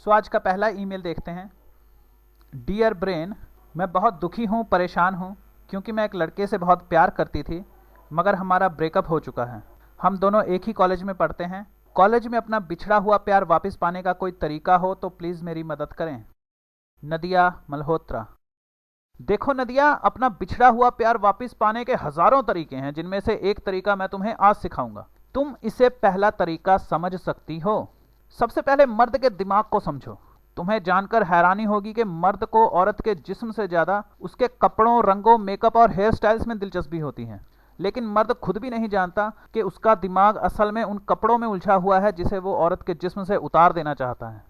सो आज का पहला ईमेल देखते हैं। डियर ब्रेन, मैं बहुत दुखी हूँ, परेशान हूँ क्योंकि मैं एक लड़के से बहुत प्यार करती थी मगर हमारा ब्रेकअप हो चुका है। हम दोनों एक ही कॉलेज में पढ़ते हैं। कॉलेज में अपना बिछड़ा हुआ प्यार वापस पाने का कोई तरीका हो तो प्लीज़ मेरी मदद करें। नदिया मल्होत्रा। देखो नदिया, अपना बिछड़ा हुआ प्यार वापस पाने के हजारों तरीके हैं, जिनमें से एक तरीका मैं तुम्हें आज सिखाऊंगा। तुम इसे पहला तरीका समझ सकती हो। सबसे पहले मर्द के दिमाग को समझो। तुम्हें जानकर हैरानी होगी कि मर्द को औरत के जिस्म से ज्यादा उसके कपड़ों, रंगों, मेकअप और हेयर स्टाइल्स में दिलचस्पी होती है। लेकिन मर्द खुद भी नहीं जानता कि उसका दिमाग असल में उन कपड़ों में उलझा हुआ है जिसे वो औरत के जिस्म से उतार देना चाहता है।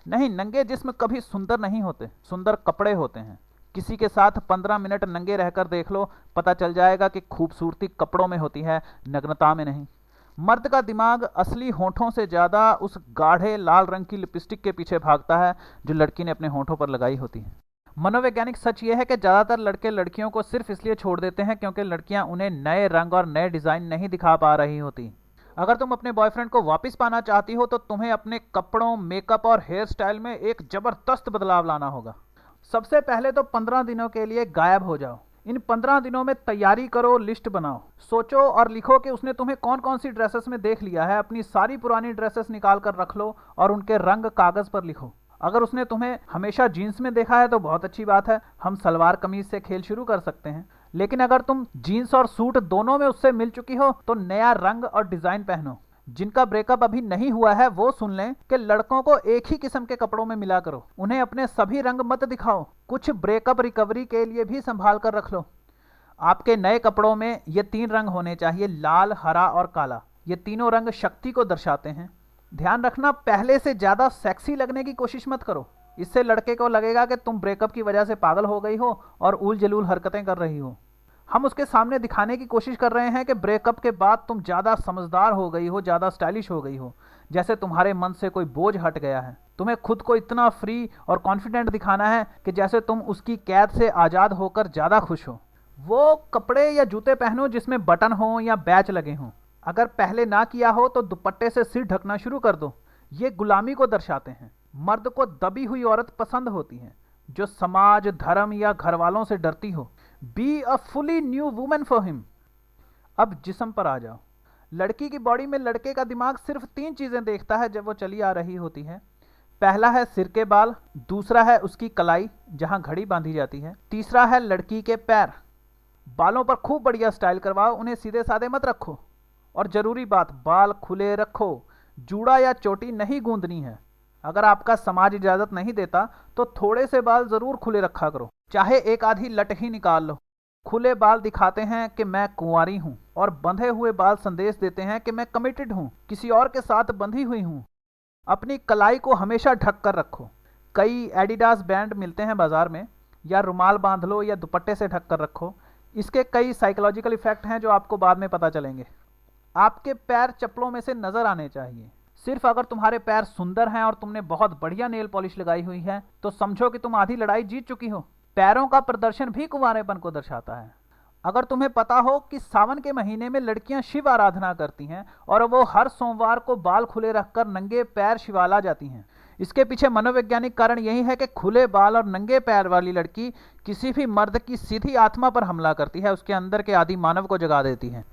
नहीं, नंगे जिस्म कभी सुंदर नहीं होते, सुंदर कपड़े होते हैं। किसी के साथ 15 मिनट नंगे रहकर देख लो, पता चल जाएगा कि खूबसूरती कपड़ों में होती है, नग्नता में नहीं। मर्द का दिमाग असली होंठों से ज़्यादा उस गाढ़े लाल रंग की लिपस्टिक के पीछे भागता है जो लड़की ने अपने होंठों पर लगाई होती है। मनोवैज्ञानिक सच यह है कि ज़्यादातर लड़के लड़कियों को सिर्फ इसलिए छोड़ देते हैं क्योंकि लड़कियां उन्हें नए रंग और नए डिज़ाइन नहीं दिखा पा रही होती। अगर तुम अपने बॉयफ्रेंड को वापस पाना चाहती हो तो तुम्हें अपने कपड़ों, मेकअप और हेयर स्टाइल में एक ज़बरदस्त बदलाव लाना होगा। सबसे पहले तो 15 दिनों के लिए गायब हो जाओ। इन 15 दिनों में तैयारी करो, लिस्ट बनाओ, सोचो और लिखो कि उसने तुम्हें कौन कौन सी ड्रेसेस में देख लिया है। अपनी सारी पुरानी ड्रेसेस निकाल कर रख लो और उनके रंग कागज पर लिखो। अगर उसने तुम्हें हमेशा जीन्स में देखा है तो बहुत अच्छी बात है, हम सलवार कमीज से खेल शुरू कर सकते हैं। लेकिन अगर तुम जीन्स और सूट दोनों में उससे मिल चुकी हो तो नया रंग और डिजाइन पहनो। जिनका ब्रेकअप अभी नहीं हुआ है वो सुन लें कि लड़कों को एक ही किस्म के कपड़ों में मिला करो। उन्हें अपने सभी रंग मत दिखाओ, कुछ ब्रेकअप रिकवरी के लिए भी संभाल कर रख लो। आपके नए कपड़ों में ये 3 रंग होने चाहिए, लाल, हरा और काला। ये तीनों रंग शक्ति को दर्शाते हैं। ध्यान रखना, पहले से ज्यादा सेक्सी लगने की कोशिश मत करो। इससे लड़के को लगेगा कि तुम ब्रेकअप की वजह से पागल हो गई हो और उल जलूल हरकतें कर रही हो। हम उसके सामने दिखाने की कोशिश कर रहे हैं कि ब्रेकअप के बाद तुम ज़्यादा समझदार हो गई हो, ज़्यादा स्टाइलिश हो गई हो, जैसे तुम्हारे मन से कोई बोझ हट गया है। तुम्हें खुद को इतना फ्री और कॉन्फिडेंट दिखाना है कि जैसे तुम उसकी कैद से आज़ाद होकर ज़्यादा खुश हो। वो कपड़े या जूते पहनो जिसमें बटन हो या बैच लगे हों। अगर पहले ना किया हो तो दुपट्टे से सिर ढकना शुरू कर दो। ये गुलामी को दर्शाते हैं। मर्द को दबी हुई औरत पसंद होती है जो समाज, धर्म या घर वालों से डरती हो। Be a fully new women for him. अब जिस्म पर आ जाओ। लड़की की बॉडी में लड़के का दिमाग सिर्फ 3 चीजें देखता है जब वो चली आ रही होती है। पहला है सिर के बाल, दूसरा है उसकी कलाई जहां घड़ी बांधी जाती है, तीसरा है लड़की के पैर। बालों पर खूब बढ़िया स्टाइल करवाओ, उन्हें सीधे साधे मत रखो। और जरूरी बात, बाल खुले रखो, जूड़ा या चोटी नहीं गूंदनी है। अगर आपका समाज इजाजत नहीं देता तो थोड़े से बाल जरूर खुले रखा करो, चाहे एक आधी लट ही निकाल लो। खुले बाल दिखाते हैं कि मैं कुंवारी हूं और बंधे हुए बाल संदेश देते हैं कि मैं कमिटेड हूं, किसी और के साथ बंधी हुई हूं। अपनी कलाई को हमेशा ढक कर रखो। कई एडिडास बैंड मिलते हैं बाजार में, या रुमाल बांध लो या दुपट्टे से ढक कर रखो। इसके कई साइकोलॉजिकल इफेक्ट हैं जो आपको बाद में पता चलेंगे। आपके पैर चप्पलों में से नजर आने चाहिए। सिर्फ अगर तुम्हारे पैर सुंदर हैं और तुमने बहुत बढ़िया नेल पॉलिश लगाई हुई है तो समझो कि तुम आधी लड़ाई जीत चुकी हो। पैरों का प्रदर्शन भी कुंवारेपन को दर्शाता है। अगर तुम्हें पता हो कि सावन के महीने में लड़कियां शिव आराधना करती हैं और वो हर सोमवार को बाल खुले रखकर नंगे पैर शिवाला जाती हैं, इसके पीछे मनोवैज्ञानिक कारण यही है कि खुले बाल और नंगे पैर वाली लड़की किसी भी मर्द की सीधी आत्मा पर हमला करती है, उसके अंदर के आदि मानव को जगा देती है।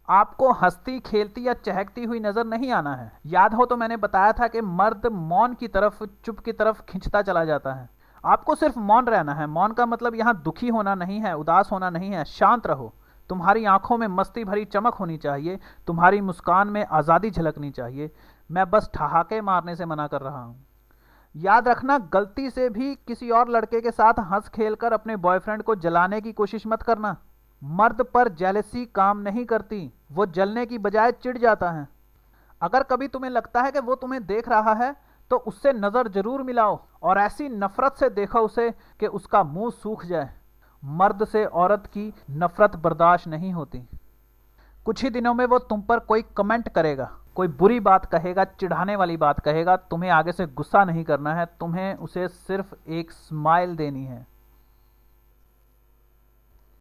आपको हंसती, खेलती या चहकती हुई नजर नहीं आना है। याद हो तो मैंने बताया था कि मर्द मौन की तरफ, चुप की तरफ खिंचता चला जाता है। आपको सिर्फ मौन रहना है। मौन का मतलब यहाँ दुखी होना नहीं है, उदास होना नहीं है। शांत रहो। तुम्हारी आंखों में मस्ती भरी चमक होनी चाहिए, तुम्हारी मुस्कान में आज़ादी झलकनी चाहिए। मैं बस ठहाके मारने से मना कर रहा हूँ। याद रखना, गलती से भी किसी और लड़के के साथ हंस खेल कर अपने बॉयफ्रेंड को जलाने की कोशिश मत करना। मर्द पर जेलसी काम नहीं करती, वो जलने की बजाय चिढ़ जाता है। अगर कभी तुम्हें लगता है कि वो तुम्हें देख रहा है तो उससे नजर जरूर मिलाओ और ऐसी नफरत से देखो उसे कि उसका मुंह सूख जाए। मर्द से औरत की नफरत बर्दाश्त नहीं होती। कुछ ही दिनों में वो तुम पर कोई कमेंट करेगा, कोई बुरी बात कहेगा, चिढ़ाने वाली बात कहेगा। तुम्हें आगे से गुस्सा नहीं करना है, तुम्हें उसे सिर्फ एक स्माइल देनी है।